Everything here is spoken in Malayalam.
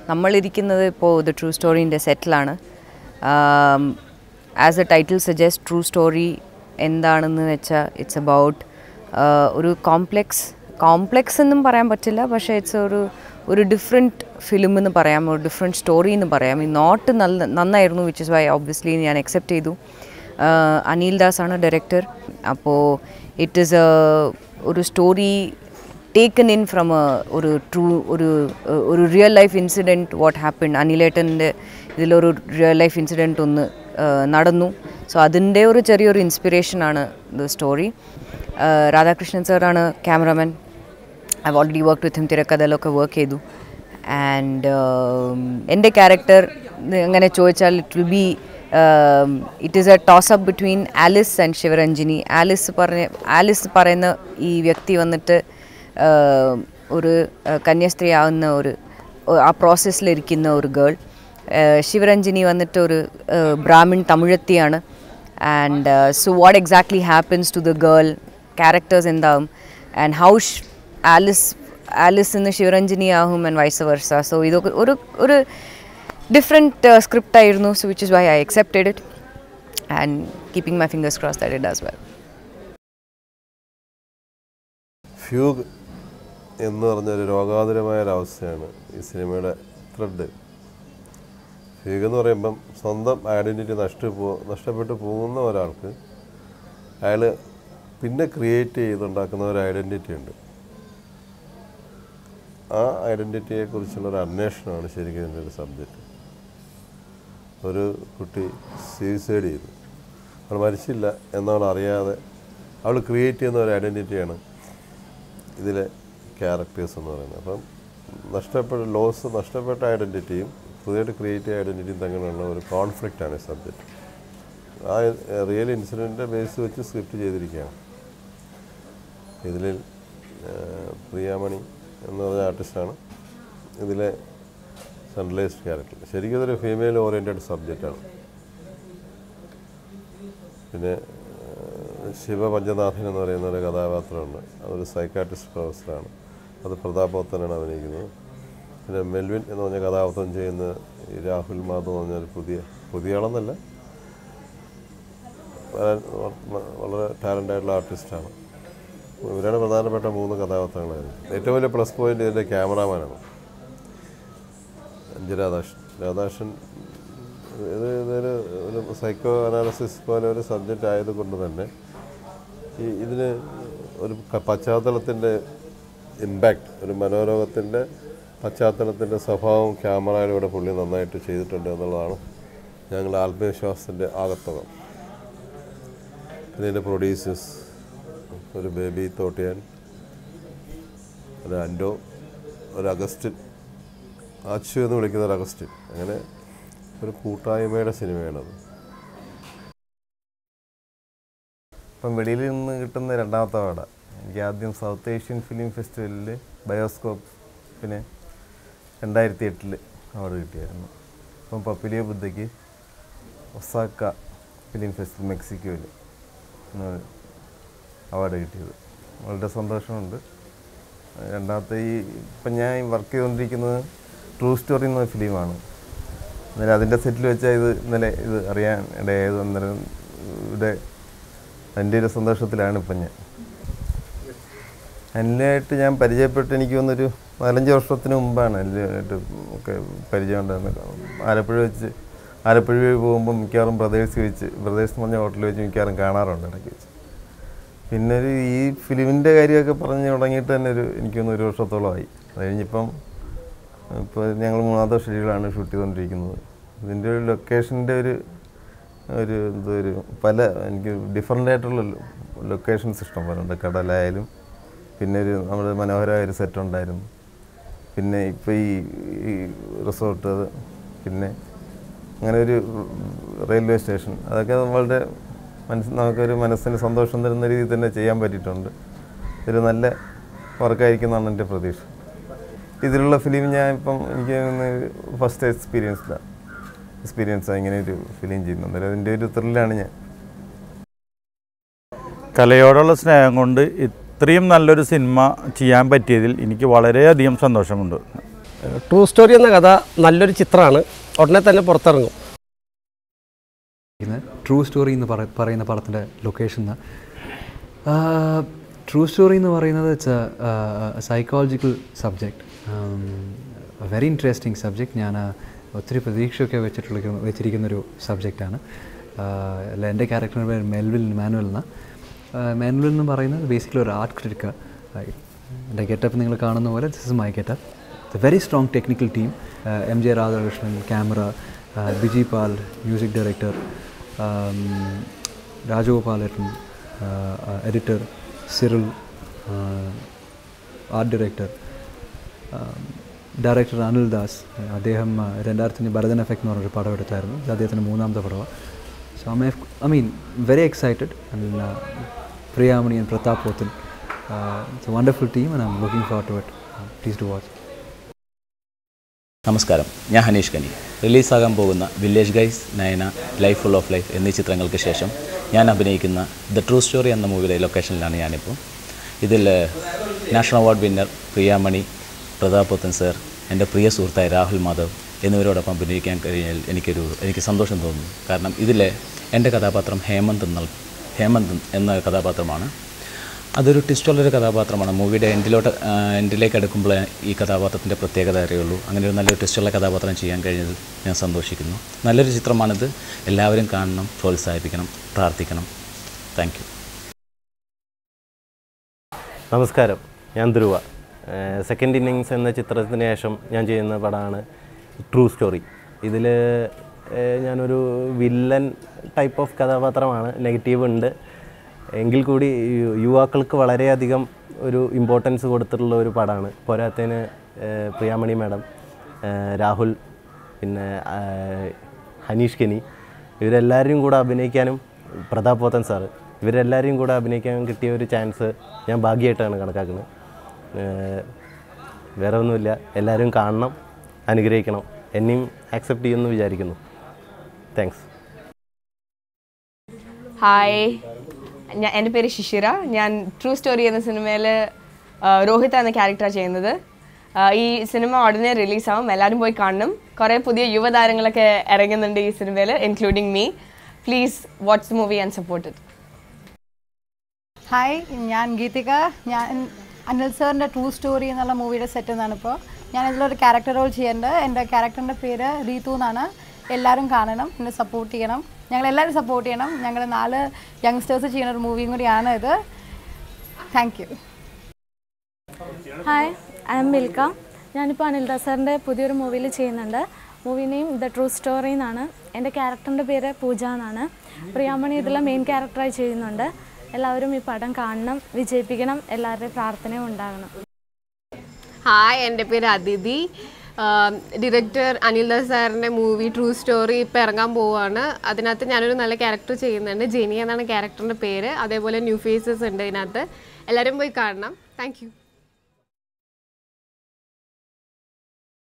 നമ്മളിരിക്കുന്നത് ഇപ്പോൾ ദ ട്രൂ സ്റ്റോറീൻ്റെ സെറ്റിലാണ്. As a title suggest true story എന്താണെന്ന് വെച്ചാൽ ഇറ്റ്സ് അബൌട്ട് ഒരു കോംപ്ലെക്സ് എന്നും പറയാൻ പറ്റില്ല, പക്ഷേ ഇറ്റ്സ് ഒരു ഡിഫറെൻറ്റ് ഫിലിം എന്ന് പറയാം, ഒരു ഡിഫറെൻറ്റ് സ്റ്റോറി എന്ന് പറയാം. ഈ നോട്ട് നന്നായിരുന്നു, വിച്ച് ഇസ് വൈ ഒബ്വിയസ്ലി ഞാൻ അക്സെപ്റ്റ് ചെയ്തു. അനിൽ ദാസ് ആണ് ഡയറക്ടർ. അപ്പോൾ ഇറ്റ് ഈസ് ഒരു സ്റ്റോറി taken in from ഒരു real life incident what happen. അനിലേട്ടൻ്റെ ഇതിലൊരു റിയൽ ലൈഫ് ഇൻസിഡൻറ്റ് ഒന്ന് നടന്നു. സോ അതിൻ്റെ ഒരു ചെറിയൊരു ഇൻസ്പിറേഷനാണ് ദ സ്റ്റോറി. രാധാകൃഷ്ണൻ സാറാണ് cameraman. I already work with him, തിരക്കഥയിലൊക്കെ വർക്ക് ചെയ്തു. ആൻഡ് എൻ്റെ ക്യാരക്ടർ അങ്ങനെ ചോദിച്ചാൽ it is a toss up between Alice and Sivaranjini. Alice പറയുന്ന ഈ വ്യക്തി വന്നിട്ട് ഒരു കന്യാസ്ത്രീ ആവുന്ന ആ പ്രോസസ്സിലിരിക്കുന്ന ഒരു ഗേൾ. ശിവരഞ്ജിനി വന്നിട്ട് ഒരു ബ്രാഹ്മിൺ തമിഴത്തിയാണ്. And so what exactly happens to the girl, characters എന്താവും, ആൻഡ് ഹൗ ആലിസ് ഇന്ന് ശിവരഞ്ജിനി ആകും ആൻഡ് വൈസ് വെർസ. സോ ഇതൊക്കെ ഒരു ഡിഫറെൻറ്റ് സ്ക്രിപ്റ്റ് ആയിരുന്നു. So which is why I accepted it and keeping my fingers cross that it does well. Fugue എന്ന് പറഞ്ഞൊരു രോഗാതുരമായൊരവസ്ഥയാണ് ഈ സിനിമയുടെ ത്രെഡ്. ഫ്യൂഗ് എന്ന് പറയുമ്പം സ്വന്തം ഐഡൻറ്റിറ്റി നഷ്ടപ്പെട്ടു പോകുന്ന ഒരാൾക്ക് അയാൾ പിന്നെ ക്രിയേറ്റ് ചെയ്തുണ്ടാക്കുന്ന ഒരു ഐഡൻറ്റിറ്റി ഉണ്ട്. ആ ഐഡൻറ്റിറ്റിയെക്കുറിച്ചുള്ളൊരു അന്വേഷണമാണ് ശരിക്കും ഇതിൻ്റെ ഒരു സബ്ജക്റ്റ്. ഒരു കുട്ടി സൂയിസൈഡ് ചെയ്തു, അവൾ മരിച്ചില്ല എന്നവൾ അറിയാതെ അവൾ ക്രിയേറ്റ് ചെയ്യുന്ന ഒരു ഐഡൻറ്റിറ്റിയാണ് ഇതിലെ ക്യാരക്ടേഴ്സ് എന്ന് പറയുന്നത്. അപ്പം നഷ്ടപ്പെട്ട ഐഡൻറ്റിറ്റിയും പുതിയതായിട്ട് ക്രിയേറ്റ് ചെയ്ത ഐഡൻറ്റിറ്റിയും തമ്മിലുള്ള ഒരു കോൺഫ്ലിക്റ്റാണ് ഈ സബ്ജക്റ്റ്. ആ റിയൽ ഇൻസിഡൻറ്റിൻ്റെ ബേസ് വെച്ച് സ്ക്രിപ്റ്റ് ചെയ്തിരിക്കുകയാണ്. ഇതിൽ പ്രിയാമണി എന്ന് പറഞ്ഞ ആർട്ടിസ്റ്റാണ് ഇതിലെ സെൻട്രലൈസ്ഡ് ക്യാരക്ടർ. ശരിക്കും ഇതൊരു ഫീമെയിൽ ഓറിയൻറ്റഡ് സബ്ജക്റ്റാണ്. പിന്നെ ശിവപഞ്ചനാഥൻ എന്ന് പറയുന്ന ഒരു കഥാപാത്രമുണ്ട്. അതൊരു സൈക്കാട്രിസ്റ്റ് പ്രൊഫസറാണ്. അത് പ്രതാപ് പോത്തനാണ് അഭിനയിക്കുന്നത്. പിന്നെ മെൽവിൻ എന്ന് പറഞ്ഞ കഥാപാത്രം ചെയ്യുന്ന ഈ രാഹുൽ മാധവ് എന്ന് പറഞ്ഞൊരു പുതിയ ആളെന്നല്ല, വളരെ ടാലൻ്റായിട്ടുള്ള ആർട്ടിസ്റ്റാണ്. ഇവരാണ് പ്രധാനപ്പെട്ട 3 കഥാപാത്രങ്ങളായിരുന്നു. ഏറ്റവും വലിയ പ്ലസ് പോയിൻ്റ് ഇതിൻ്റെ ക്യാമറാമാനാണ് രാധാകൃഷ്ണൻ. ഇതൊരു സൈക്കോ അനാലിസിസ് പോലെ ഒരു സബ്ജക്റ്റ് ആയതുകൊണ്ട് തന്നെ ഇതിന് ഒരു പശ്ചാത്തലത്തിൻ്റെ ഇമ്പാക്റ്റ്, ഒരു മനോരോഗത്തിൻ്റെ പശ്ചാത്തലത്തിൻ്റെ സ്വഭാവം ക്യാമറയിലൂടെ പുള്ളി നന്നായിട്ട് ചെയ്തിട്ടുണ്ട് എന്നുള്ളതാണ് ഞങ്ങളുടെ ആത്മവിശ്വാസത്തിൻ്റെ ആകത്തുകം. പിന്നെ ഇതിൻ്റെ പ്രൊഡ്യൂസേഴ്സ് ഒരു ബേബി തോട്ടിയാൻ, ഒരു ആൻഡോ, ഒരു അഗസ്റ്റിൻ, ആച്ചു എന്ന് വിളിക്കുന്ന ഒരു അഗസ്റ്റിൻ. അങ്ങനെ ഒരു കൂട്ടായ്മയുടെ സിനിമയാണത്. ഇപ്പം വെളിയിൽ നിന്ന് കിട്ടുന്ന 2ാമത്തെ അവാർഡാണ്. എനിക്ക് ആദ്യം സൗത്ത് ഏഷ്യൻ ഫിലിം ഫെസ്റ്റിവലിൽ ബയോസ്കോപ്പ്, പിന്നെ 2008 അവാർഡ് കിട്ടിയായിരുന്നു. അപ്പം പപ്പിലിയ ബുദ്ധയ്ക്ക് ഒസാക്ക ഫിലിം ഫെസ്റ്റിവൽ മെക്സിക്കോയിൽ അവാർഡ് കിട്ടിയത്. വളരെ സന്തോഷമുണ്ട്. രണ്ടാമത്തെ ഇപ്പം ഞാൻ വർക്ക് ചെയ്തുകൊണ്ടിരിക്കുന്നത് ട്രൂ സ്റ്റോറി എന്ന ഫിലിമാണ്. അന്നേരം അതിൻ്റെ സെറ്റിൽ വെച്ചാൽ ഇന്നലെ അറിയാൻ ഇടയായത്. അന്നേരം ഇവിടെ എൻ്റെ ഒരു സന്തോഷത്തിലാണ് ഇപ്പം ഞാൻ. അനിലായിട്ട് ഞാൻ പരിചയപ്പെട്ട് എനിക്ക് തോന്നുന്നൊരു 4-5 വർഷത്തിന് മുമ്പാണ് അനിലായിട്ട് ഒക്കെ പരിചയം ഉണ്ടായിരുന്നത്. ആലപ്പുഴ പോകുമ്പോൾ മിക്കവാറും ബ്രദേഴ്സ് എന്ന് പറഞ്ഞ ഹോട്ടലിൽ വെച്ച് മിക്കവാറും കാണാറുണ്ട് ഇടയ്ക്ക് വെച്ച്. പിന്നെ ഈ ഫിലിമിൻ്റെ കാര്യമൊക്കെ പറഞ്ഞ് തുടങ്ങിയിട്ട് തന്നെ എനിക്കൊന്ന് 1 വർഷത്തോളമായി. അത് കഴിഞ്ഞിപ്പം ഇപ്പോൾ ഞങ്ങൾ 3ാമത്തെ ഷെഡ്യൂളാണ് ഷൂട്ട് ചെയ്തുകൊണ്ടിരിക്കുന്നത്. ഇതിൻ്റെ ഒരു ലൊക്കേഷൻ്റെ എനിക്ക് ഡിഫറൻ്റ് ആയിട്ടുള്ള ലൊക്കേഷൻസ് ഇഷ്ടം പോലെ ഉണ്ട്. കടലായാലും പിന്നെ നമ്മുടെ മനോഹരമായൊരു സെറ്റ് ഉണ്ടായിരുന്നു. പിന്നെ ഇപ്പോൾ ഈ റിസോർട്ട്, പിന്നെ അങ്ങനെ ഒരു റെയിൽവേ സ്റ്റേഷൻ, അതൊക്കെ വളരെ നമുക്കൊരു മനസ്സിന് സന്തോഷം തരുന്ന രീതിയിൽ തന്നെ ചെയ്യാൻ പറ്റിയിട്ടുണ്ട്. ഒരു നല്ല വർക്കായിരിക്കുന്നതാണ് എൻ്റെ പ്രതീക്ഷ. ഇതിലുള്ള ഫിലിം ഞാൻ ഇപ്പം എനിക്ക് ഫസ്റ്റ് എക്സ്പീരിയൻസാണ് ഇങ്ങനെ ഒരു ഫിലിം ചെയ്യുന്നത്. അന്നേരം അതിൻ്റെ ഒരു ത്രില്ലാണ് ഞാൻ. കലയോടുള്ള സ്നേഹം കൊണ്ട് ഇത്രയും നല്ലൊരു സിനിമ ചെയ്യാൻ പറ്റിയതിൽ എനിക്ക് വളരെയധികം സന്തോഷമുണ്ട്. ട്രൂ സ്റ്റോറി എന്ന കഥ നല്ലൊരു ചിത്രമാണ്, ഉടനെ തന്നെ പുറത്തിറങ്ങും. ട്രൂ സ്റ്റോറി എന്ന് പറയുന്ന പടത്തിൻ്റെ ലൊക്കേഷൻ ട്രൂ സ്റ്റോറി എന്ന് പറയുന്നത് it's psychological subject, very interesting subject. ഞാൻ ഒത്തിരി പ്രതീക്ഷയൊക്കെ വെച്ചിരിക്കുന്നൊരു സബ്ജക്റ്റാണ്. അല്ല, എൻ്റെ ക്യാരക്ടറിൻ്റെ പേര് മാനുവൽ എന്ന് പറയുന്നത് ബേസിക്കലി ഒരു ആർട്ട് ക്രിറ്റിക്ക്. എൻ്റെ ഗെറ്റപ്പ് നിങ്ങൾ കാണുന്ന പോലെ this is my getup. The very strong technical team, MJ Radhakrishnan camera, Biji Pal music director, Rajagopalan editor, Cyril art director Anil Das. അദ്ദേഹം 2005 ഭരതൻ എഫക്ട് എന്ന് പറഞ്ഞൊരു പടം എടുത്തായിരുന്നു. ഇത് അദ്ദേഹത്തിൻ്റെ 3ാമത്തെ പടമാണ്. So I mean very excited. And Priyamani and Prathap Pothen, it's a wonderful team and I'm looking forward to it. Please to watch. നമസ്കാരം, ഞാൻ ഹനീഷ് കനി. റിലീസാകാൻ പോകുന്ന village guys, Nayana, life full of life എന്നീ ചിത്രങ്ങൾക്ക് ശേഷം ഞാൻ അഭിനയിക്കുന്ന ദ ട്രൂ സ്റ്റോറി എന്ന മൂവിയുടെ ലൊക്കേഷനിലാണ് ഞാനിപ്പോൾ. ഇതിൽ national award winner Priyamani, Prathap Pothen sir, എൻ്റെ പ്രിയ സുഹൃത്തായ രാഹുൽ മാധവ് എന്നിവരോടൊപ്പം അഭിനയിക്കാൻ കഴിഞ്ഞാൽ എനിക്ക് സന്തോഷം തോന്നുന്നു. കാരണം ഇതിലെ എൻ്റെ കഥാപാത്രം ഹേമന്ത് എന്ന കഥാപാത്രമാണ്. അതൊരു ട്വിസ്റ്റുള്ളൊരു കഥാപാത്രമാണ്. മൂവിയുടെ എൻഡിലേക്ക് അടുക്കുമ്പോൾ ഈ കഥാപാത്രത്തിൻ്റെ പ്രത്യേകത അറിയുള്ളൂ. അങ്ങനെ ഒരു നല്ലൊരു ട്വിസ്റ്റുള്ള കഥാപാത്രം ചെയ്യാൻ കഴിഞ്ഞതിൽ ഞാൻ സന്തോഷിക്കുന്നു. നല്ലൊരു ചിത്രമാണിത്. എല്ലാവരും കാണണം, പ്രോത്സാഹിപ്പിക്കണം, പ്രാർത്ഥിക്കണം. Thank you. നമസ്കാരം, ഞാൻ ധ്രുവ. സെക്കൻഡ് ഇന്നിങ്സ് എന്ന ചിത്രത്തിന് ശേഷം ഞാൻ ചെയ്യുന്ന പടമാണ് ട്രൂ സ്റ്റോറി. ഇതിൽ ഞാനൊരു വില്ലൻ ടൈപ്പ് ഓഫ് കഥാപാത്രമാണ്. നെഗറ്റീവ് ഉണ്ട് എങ്കിൽ കൂടി യുവാക്കൾക്ക് വളരെയധികം ഒരു ഇമ്പോർട്ടൻസ് കൊടുത്തിട്ടുള്ള ഒരു പടമാണ്. പോരാത്തതിന് പ്രിയാമണി മാഡം, രാഹുൽ, പിന്നെ ഹനീഷ് കെനി, ഇവരെല്ലാവരും കൂടെ അഭിനയിക്കാനും, പ്രതാപ് പോത്തൻ സാറ്, ഇവരെല്ലാവരും കൂടെ അഭിനയിക്കാൻ കിട്ടിയ ഒരു ചാൻസ് ഞാൻ ഭാഗ്യമായിട്ടാണ് കണക്കാക്കുന്നത്. വേറെ ഒന്നുമില്ല, എല്ലാവരും കാണണം, അനുഗ്രഹിക്കണം. എന്നെയും ആക്സെപ്റ്റ് ചെയ്യുമെന്ന് വിചാരിക്കുന്നു. താങ്ക്സ്. ഹായ്, എൻ്റെ പേര് ശിശിര. ഞാൻ ട്രൂ സ്റ്റോറി എന്ന സിനിമയിൽ രോഹിത എന്ന ക്യാരക്ടറാണ് ചെയ്യുന്നത്. ഈ സിനിമ ഉടനെ റിലീസാവും, എല്ലാവരും പോയി കാണണം. കുറേ പുതിയ യുവതാരങ്ങളൊക്കെ ഇറങ്ങുന്നുണ്ട് ഈ സിനിമയിൽ, including me. Please watch the movie and support it. Hi, ഞാൻ ഗീതിക. ഞാൻ അനിൽ സാറിൻ്റെ ട്രൂ സ്റ്റോറി എന്നുള്ള മൂവിയുടെ സെറ്റ് എന്നാണ് ഇപ്പോൾ. ഞാൻ ഇതിലൊരു ക്യാരക്ടർ റോൾ ചെയ്യുന്നുണ്ട്. എൻ്റെ ക്യാരക്ടറിൻ്റെ പേര് റീതു എന്നാണ്. എല്ലാവരും കാണണം, എന്നെ സപ്പോർട്ട് ചെയ്യണം, ഞങ്ങളെല്ലാവരും സപ്പോർട്ട് ചെയ്യണം. ഞങ്ങൾ 4 യങ്സ്റ്റേഴ്സ് ചെയ്യുന്ന ഒരു മൂവിയും കൂടിയാണ് ഇത്. Thank you. Hi, I M Milkha. ഞാനിപ്പോൾ അനിൽദാസ് സാറിൻ്റെ പുതിയൊരു മൂവിയിൽ ചെയ്യുന്നുണ്ട്. Movie name the true story എന്നാണ്. എൻ്റെ ക്യാരക്ടറിൻ്റെ പേര് പൂജ എന്നാണ്. പ്രിയാമണി ഇതിൽ മെയിൻ ക്യാരക്ടറായി ചെയ്യുന്നുണ്ട്. എല്ലാവരും ഈ പടം കാണണം, വിജയിപ്പിക്കണം, എല്ലാവരുടെയും പ്രാർത്ഥനയും ഉണ്ടാകണം. ഹായ്, എൻ്റെ പേര് അതിഥി. ഡയറക്ടർ അനിൽദാസ് സാറിൻ്റെ മൂവി ട്രൂ സ്റ്റോറി ഇപ്പോൾ ഇറങ്ങാൻ പോവുകയാണ്. അതിനകത്ത് ഞാനൊരു നല്ല ക്യാരക്ടർ ചെയ്യുന്നുണ്ട്. ജെനി എന്നാണ് ക്യാരക്ടറിൻ്റെ പേര്. അതേപോലെ ന്യൂ ഫേസസ് ഉണ്ട് ഇതിനകത്ത്. എല്ലാവരും പോയി കാണണം. Thank you.